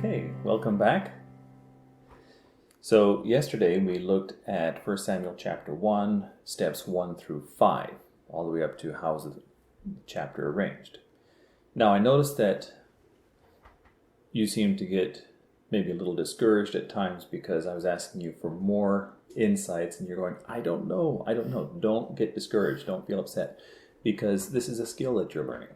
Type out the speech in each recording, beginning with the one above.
Okay, welcome back. So yesterday we looked at 1 Samuel chapter 1, steps 1 through 5, all the way up to how's the chapter arranged. Now I noticed that you seem to get maybe a little discouraged at times because I was asking you for more insights and you're going, I don't know. Don't get discouraged, don't feel upset, because this is a skill that you're learning.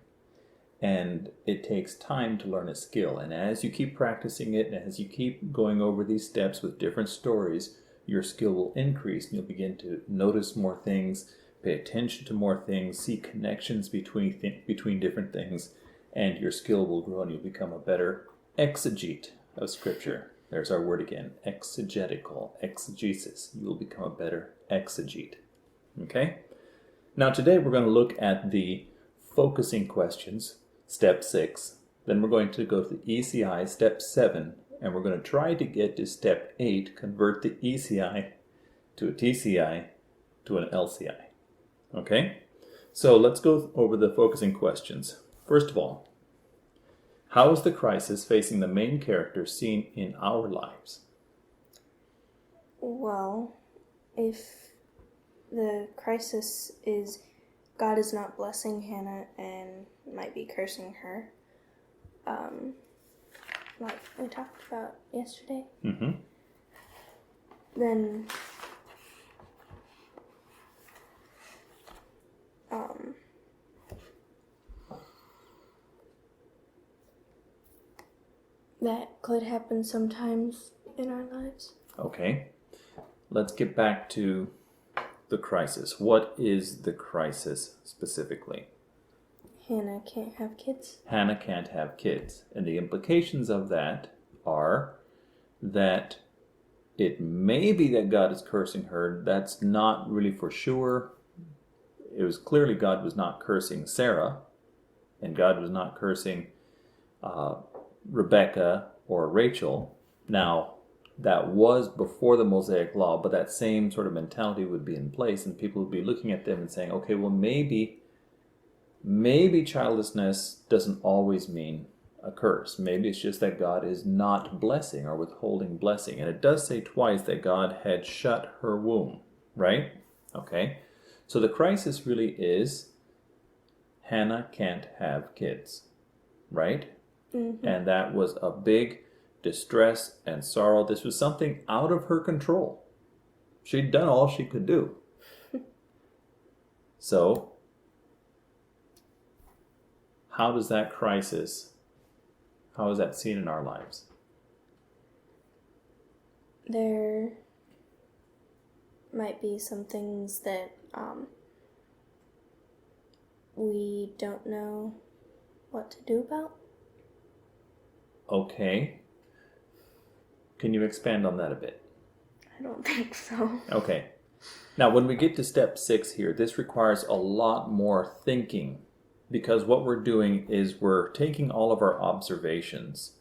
And it takes time to learn a skill. And as you keep practicing it, and as you keep going over these steps with different stories, your skill will increase and you'll begin to notice more things, pay attention to more things, see connections between different things, and your skill will grow and you'll become a better exegete of Scripture. There's our word again, exegetical, exegesis. You will become a better exegete. Okay? Now today we're going to look at the focusing questions, step 6. Then we're going to go to the ECI, step 7, and we're going to try to get to step 8, convert the ECI to a TCI to an LCI. Okay? So let's go over the focusing questions. First of all, how is the crisis facing the main character seen in our lives? Well, if the crisis is God is not blessing Hannah and might be cursing her, like we talked about yesterday, then that could happen sometimes in our lives. Okay. Let's get back to the crisis. What is the crisis specifically? Hannah can't have kids. Hannah can't have kids. And the implications of that are that it may be that God is cursing her. That's not really for sure. It was clearly God was not cursing Sarah, and God was not cursing Rebecca or Rachel. Now, that was before the Mosaic Law, but that same sort of mentality would be in place, and people would be looking at them and saying, okay, well, maybe childlessness doesn't always mean a curse. Maybe it's just that God is not blessing or withholding blessing. And it does say twice that God had shut her womb, right? Okay. So the crisis really is Hannah can't have kids, right? Mm-hmm. And that was a big distress and sorrow. This was something out of her control. She'd done all she could do. So, how is that seen in our lives? There might be some things that we don't know what to do about. Okay. Can you expand on that a bit? I don't think so. Okay. Now, when we get to step 6 here, this requires a lot more thinking, because what we're doing is we're taking all of our observations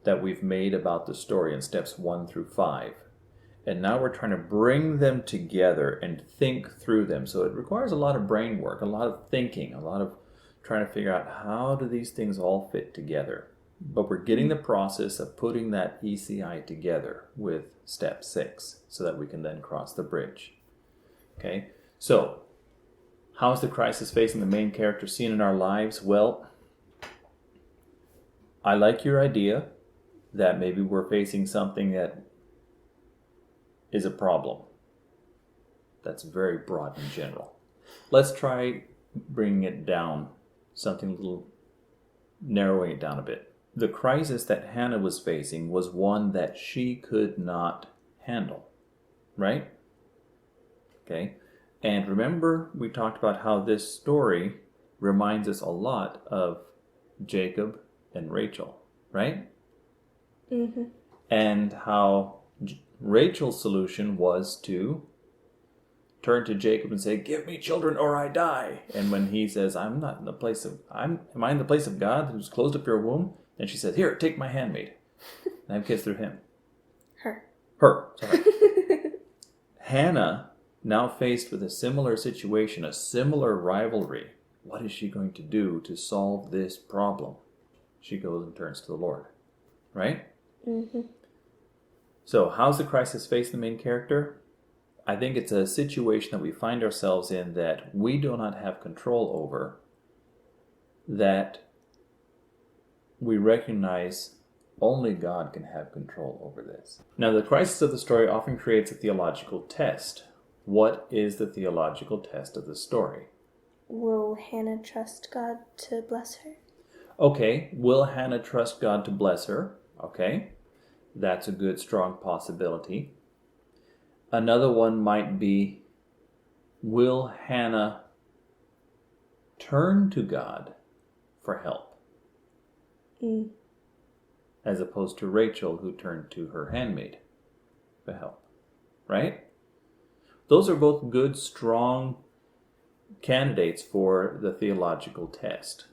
that we've made about the story in steps 1 through 5, and now we're trying to bring them together and think through them. So it requires a lot of brain work, a lot of thinking, a lot of trying to figure out how do these things all fit together. But we're getting the process of putting that ECI together with step 6 so that we can then cross the bridge. Okay, so how is the crisis facing the main character seen in our lives? Well, I like your idea that maybe we're facing something that is a problem. That's very broad and general. Let's try bringing it down, something a little, narrowing it down a bit. The crisis that Hannah was facing was one that she could not handle, right? Okay. And remember, we talked about how this story reminds us a lot of Jacob and Rachel, right? Mm-hmm. And how Rachel's solution was to turn to Jacob and say, give me children or I die. And when he says, am I in the place of God who's closed up your womb? And she said, here, take my handmaid. And have kids through him. Her, sorry. Hannah, now faced with a similar situation, a similar rivalry, what is she going to do to solve this problem? She goes and turns to the Lord, right? Mm-hmm. So how's the crisis face the main character? I think it's a situation that we find ourselves in that we do not have control over, that we recognize only God can have control over this. Now, the crisis of the story often creates a theological test. What is the theological test of the story? Will Hannah trust God to bless her? Okay, will Hannah trust God to bless her? Okay, that's a good, strong possibility. Another one might be, will Hannah turn to God for help? Mm. As opposed to Rachel, who turned to her handmaid for help. Right? Those are both good, strong candidates for the theological test.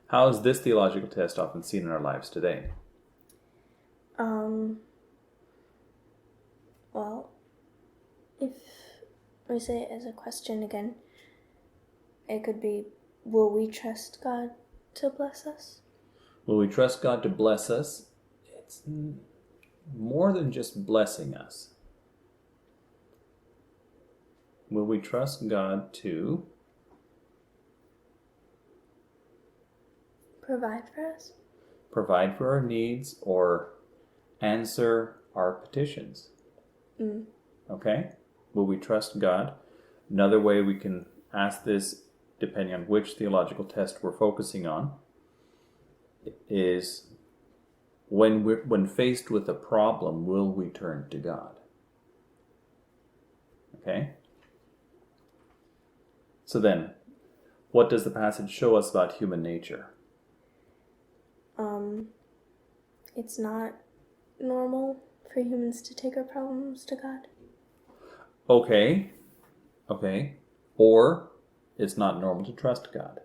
How is this theological test often seen in our lives today? Well, if we say it as a question again, it could be, will we trust God to bless us? Will we trust God to bless us? It's more than just blessing us. Will we trust God to Provide for us? provide for our needs or answer our petitions? Mm. Okay? Will we trust God? Another way we can ask this, depending on which theological test we're focusing on, is when faced with a problem, will we turn to God? Okay? So then, what does the passage show us about human nature? It's not normal for humans to take our problems to God. Okay. Or it's not normal to trust God.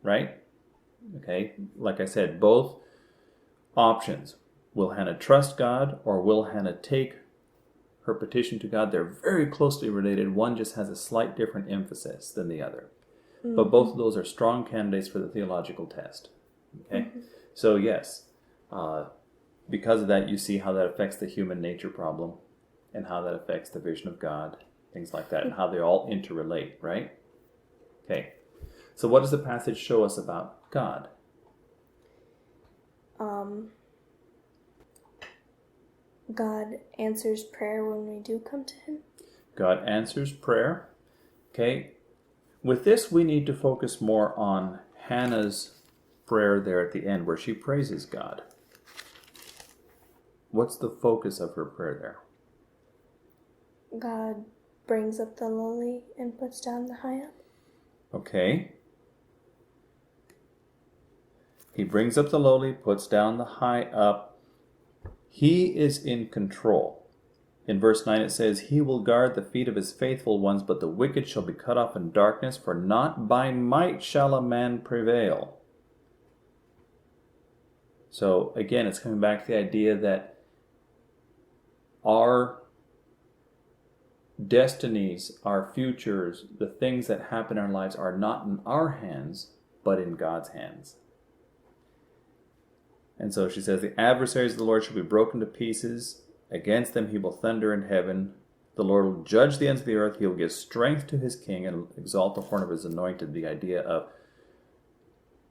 Right? Okay. Like I said, both options. Will Hannah trust God or will Hannah take her petition to God? They're very closely related. One just has a slight different emphasis than the other. Mm-hmm. But both of those are strong candidates for the theological test. Okay? Mm-hmm. So yes, because of that, you see how that affects the human nature problem and how that affects the vision of God, things like that, and how they all interrelate, right? Okay. So what does the passage show us about God? God answers prayer when we do come to Him. God answers prayer. Okay. With this, we need to focus more on Hannah's prayer there at the end, where she praises God. What's the focus of her prayer there? God brings up the lowly and puts down the high up. Okay. He brings up the lowly, puts down the high up. He is in control. In verse 9 it says, He will guard the feet of His faithful ones, but the wicked shall be cut off in darkness, for not by might shall a man prevail. So again, it's coming back to the idea that our destinies, our futures, the things that happen in our lives are not in our hands, but in God's hands. And so she says, The adversaries of the Lord shall be broken to pieces. Against them He will thunder in heaven. The Lord will judge the ends of the earth. He will give strength to His king and exalt the horn of His anointed. The idea of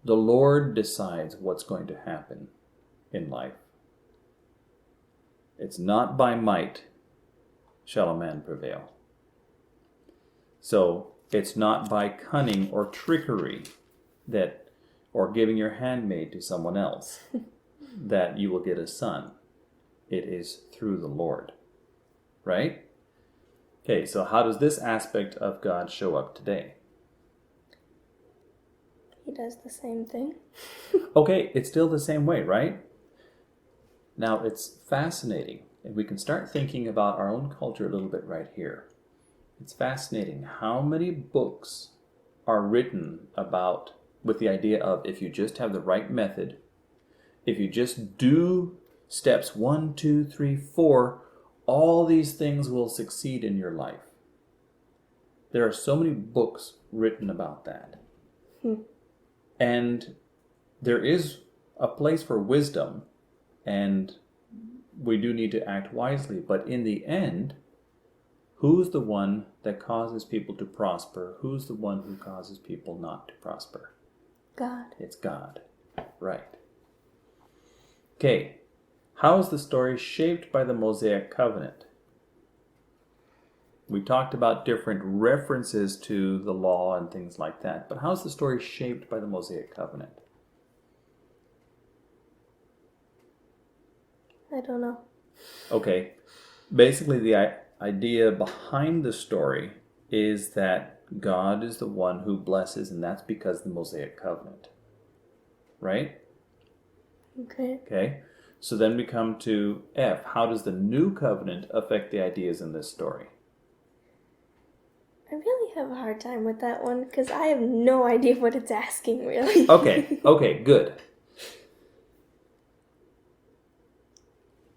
the Lord decides what's going to happen in life. It's not by might shall a man prevail. So it's not by cunning or trickery that, or giving your handmaid to someone else that you will get a son. It is through the Lord. Right? Okay, so how does this aspect of God show up today? He does the same thing. Okay, it's still the same way, right? Now, it's fascinating, and we can start thinking about our own culture a little bit right here. It's fascinating how many books are written about with the idea of if you just have the right method, if you just do steps 1, 2, 3, 4, all these things will succeed in your life. There are so many books written about that. And there is a place for wisdom and we do need to act wisely. But in the end, who's the one that causes people to prosper? Who's the one who causes people not to prosper? God. It's God. Right. Okay. How is the story shaped by the Mosaic covenant? We talked about different references to the law and things like that, but how is the story shaped by the Mosaic covenant? I don't know. Okay. Basically, the idea behind the story is that God is the one who blesses, and that's because of the Mosaic covenant. Right? Okay. Okay. So then we come to F. How does the new covenant affect the ideas in this story? I really have a hard time with that one because I have no idea what it's asking, really. Okay, good.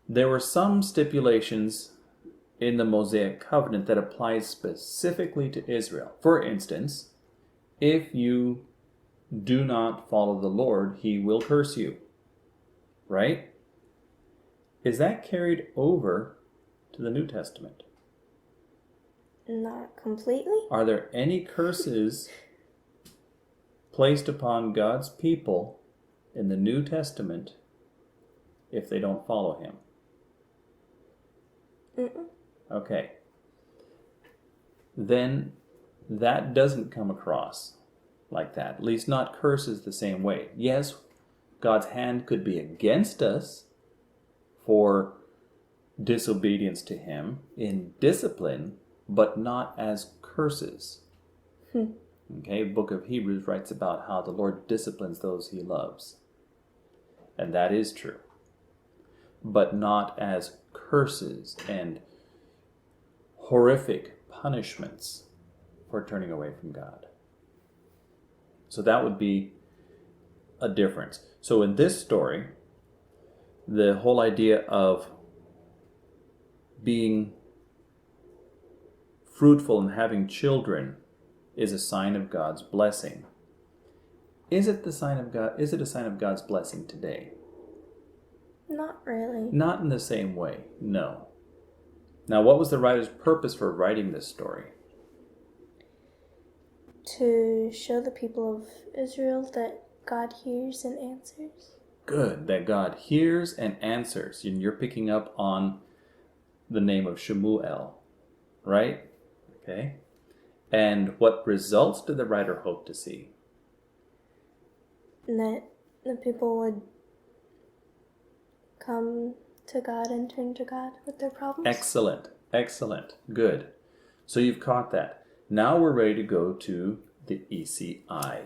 There were some stipulations in the Mosaic covenant that apply specifically to Israel. For instance, if you do not follow the Lord, he will curse you. Right? Is that carried over to the New Testament? Not completely. Are there any curses placed upon God's people in the New Testament if they don't follow him? Mm-mm. Okay. Then that doesn't come across like that. At least not curses the same way. Yes, God's hand could be against us for disobedience to him in discipline, but not as curses. Okay, the book of Hebrews writes about how the Lord disciplines those he loves. And that is true. But not as curses and horrific punishments for turning away from God. So that would be a difference. So in this story, the whole idea of being fruitful and having children is a sign of God's blessing. Is it the sign of God? Is it a sign of God's blessing today? Not really. Not in the same way, no. Now, what was the writer's purpose for writing this story? To show the people of Israel that God hears and answers. Good, that God hears and answers. And you're picking up on the name of Shemuel, right? Okay. And what results did the writer hope to see? And that the people would come to God and turn to God with their problems. Excellent, excellent, good. So you've caught that. Now we're ready to go to the ECI.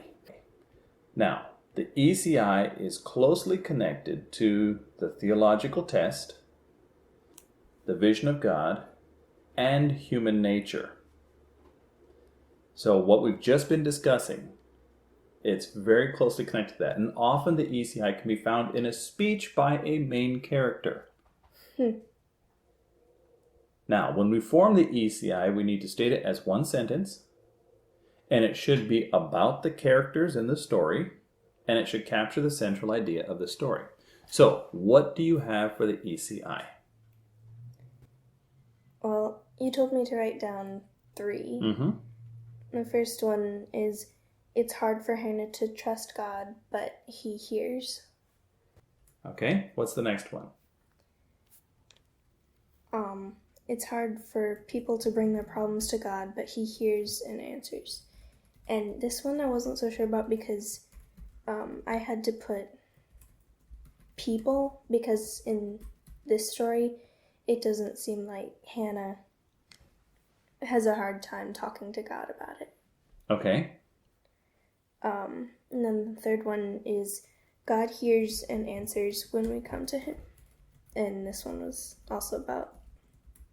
Now, the ECI is closely connected to the theological test, the vision of God, and human nature. So what we've just been discussing, it's very closely connected to that. And often the ECI can be found in a speech by a main character. Now, when we form the ECI, we need to state it as one sentence, and it should be about the characters in the story, and it should capture the central idea of the story. So, what do you have for the ECI? Well, you told me to write down 3. Mm-hmm. The first one is, it's hard for Hannah to trust God, but he hears. Okay, what's the next one? It's hard for people to bring their problems to God, but he hears and answers. And this one I wasn't so sure about because I had to put people, because in this story, it doesn't seem like Hannah has a hard time talking to God about it. Okay. And then the third one is God hears and answers when we come to him. And this one was also about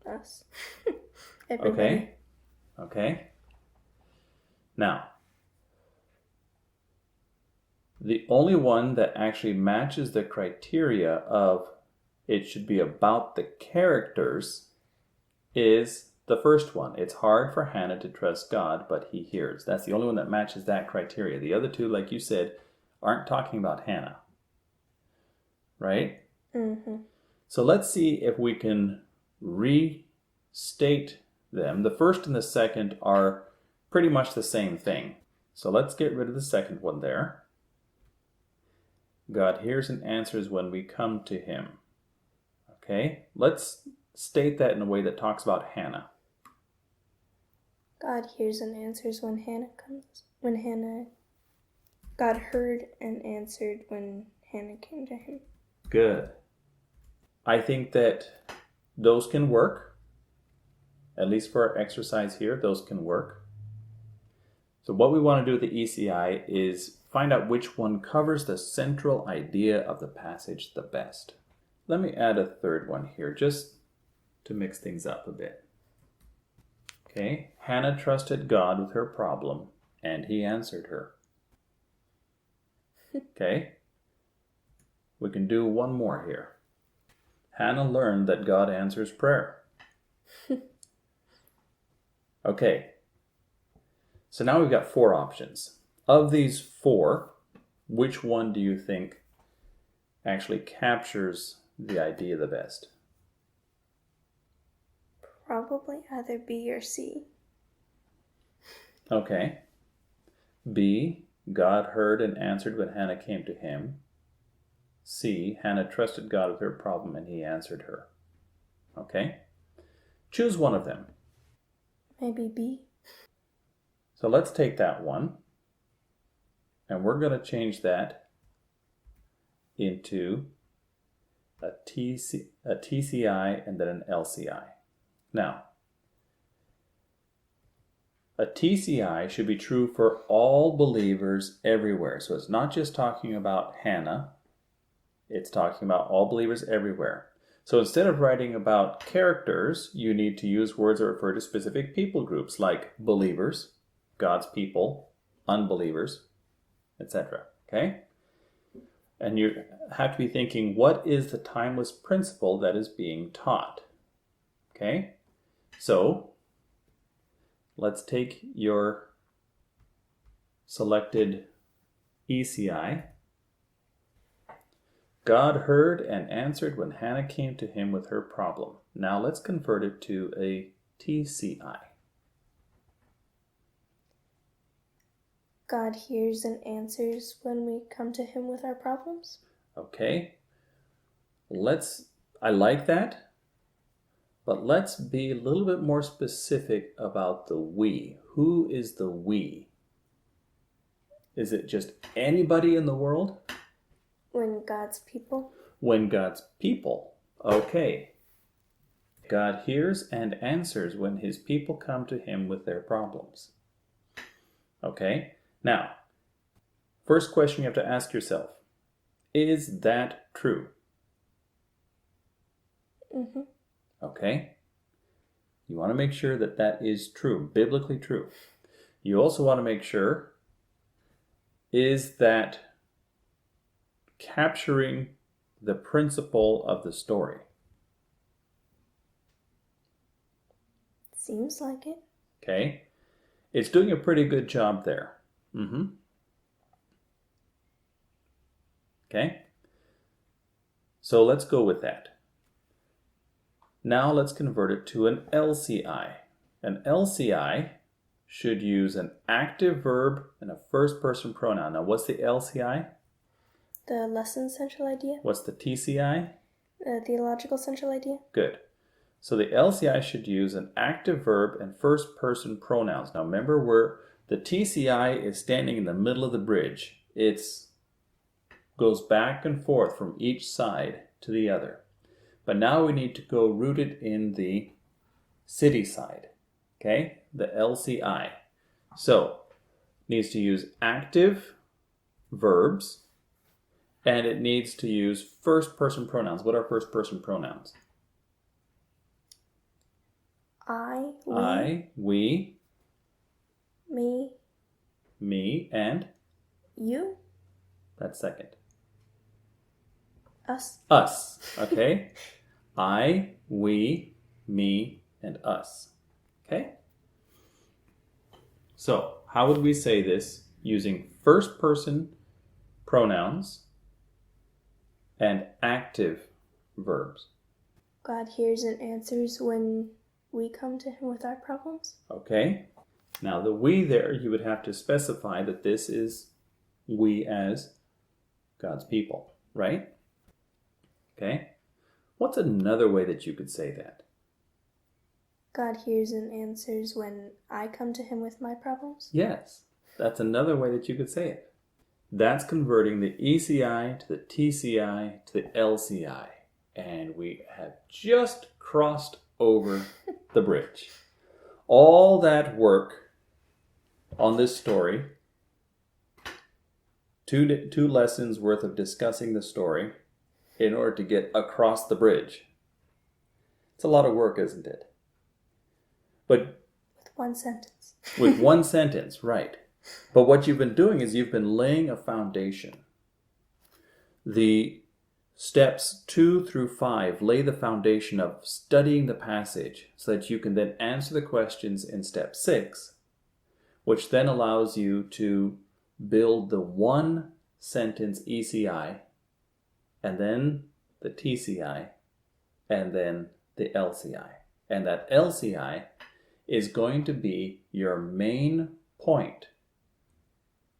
us. Everybody. Okay. Now, the only one that actually matches the criteria of it should be about the characters is the first one. It's hard for Hannah to trust God, but he hears. That's the only one that matches that criteria. The other two, like you said, aren't talking about Hannah. Right? Mm-hmm. So let's see if we can restate them. The first and the second are pretty much the same thing. So let's get rid of the second one there. God hears and answers when we come to him. Okay, let's state that in a way that talks about Hannah. God hears and answers when Hannah comes. God heard and answered when Hannah came to him. Good. I think that those can work. At least for our exercise here, those can work. So what we want to do with the ECI is find out which one covers the central idea of the passage the best. Let me add a third one here just to mix things up a bit. Okay, Hannah trusted God with her problem and he answered her. Okay, we can do one more here. Hannah learned that God answers prayer. Okay, so now we've got 4 options. Of these 4, which one do you think actually captures the idea the best? Probably either B or C. Okay. B, God heard and answered when Hannah came to him. C, Hannah trusted God with her problem and he answered her. Okay. Choose one of them. Maybe B. So let's take that one and we're going to change that into a TCI and then an LCI. Now, a TCI should be true for all believers everywhere. So it's not just talking about Hannah, it's talking about all believers everywhere. So instead of writing about characters, you need to use words that refer to specific people groups like believers, God's people, unbelievers, etc. Okay? And you have to be thinking, what is the timeless principle that is being taught? Okay? So, let's take your selected ECI. God heard and answered when Hannah came to him with her problem. Now let's convert it to a TCI. God hears and answers when we come to him with our problems. Okay. I like that, but let's be a little bit more specific about the we. Who is the we? Is it just anybody in the world? When God's people. When God's people. Okay. God hears and answers when his people come to him with their problems. Okay. Now, first question you have to ask yourself, is that true? Mm-hmm. Okay. You want to make sure that that is true, biblically true. You also want to make sure, is that capturing the principle of the story? Seems like it. Okay. It's doing a pretty good job there. Okay. So let's go with that. Now let's convert it to an LCI. An LCI should use an active verb and a first person pronoun. Now what's the LCI? The lesson central idea. What's the TCI? The theological central idea. Good. So the LCI should use an active verb and first person pronouns. Now remember, the TCI is standing in the middle of the bridge. It goes back and forth from each side to the other. But now we need to go rooted in the city side. Okay? The LCI. So, it needs to use active verbs and it needs to use first person pronouns. What are first person pronouns? I, we, me, and you, that's second. us. Us, okay? I, we, me, and us. Okay? So, how would we say this using first person pronouns and active verbs. God hears and answers when we come to him with our problems. Okay? Now, the we there, you would have to specify that this is we as God's people, right? Okay? What's another way that you could say that? God hears and answers when I come to him with my problems. Yes, that's another way that you could say it. That's converting the ECI to the TCI to the LCI. And we have just crossed over the bridge. All that work on this story, two lessons worth of discussing the story in order to get across the bridge. It's a lot of work, isn't it? But With one sentence. with one sentence, right. But what you've been doing is you've been laying a foundation. The steps 2 through 5 lay the foundation of studying the passage so that you can then answer the questions in step 6, which then allows you to build the one sentence ECI, and then the TCI, and then the LCI. And that LCI is going to be your main point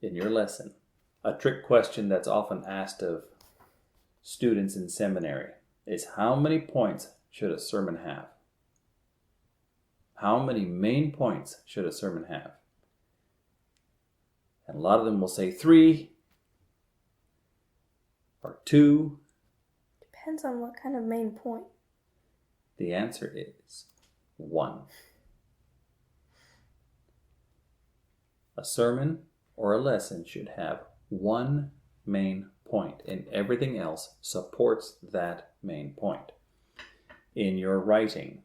in your lesson. A trick question that's often asked of students in seminary is, how many points should a sermon have? How many main points should a sermon have? And a lot of them will say 3 or 2. Depends on what kind of main point. The answer is 1. A sermon or a lesson should have one main point, and everything else supports that main point. In your writing,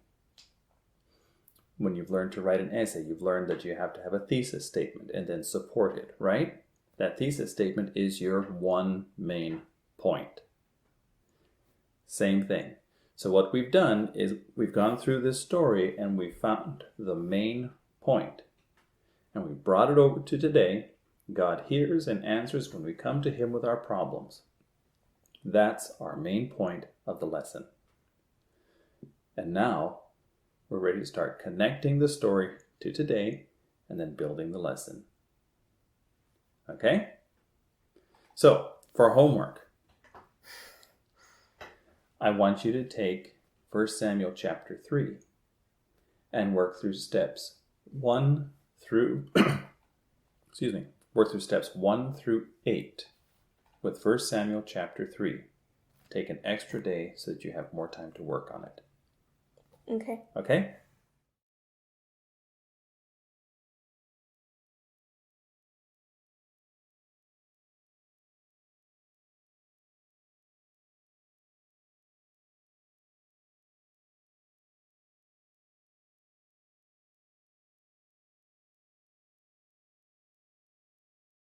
when you've learned to write an essay, you've learned that you have to have a thesis statement and then support it, right? That thesis statement is your one main point. Same thing. So what we've done is we've gone through this story and we found the main point. And we brought it over to today. God hears and answers when we come to him with our problems. That's our main point of the lesson. And now we're ready to start connecting the story to today and then building the lesson. Okay? So, for homework, I want you to take 1 Samuel chapter 3 and work through steps 1 through work through steps 1 through 8 with 1 Samuel chapter 3. Take an extra day so that you have more time to work on it. Okay. Okay?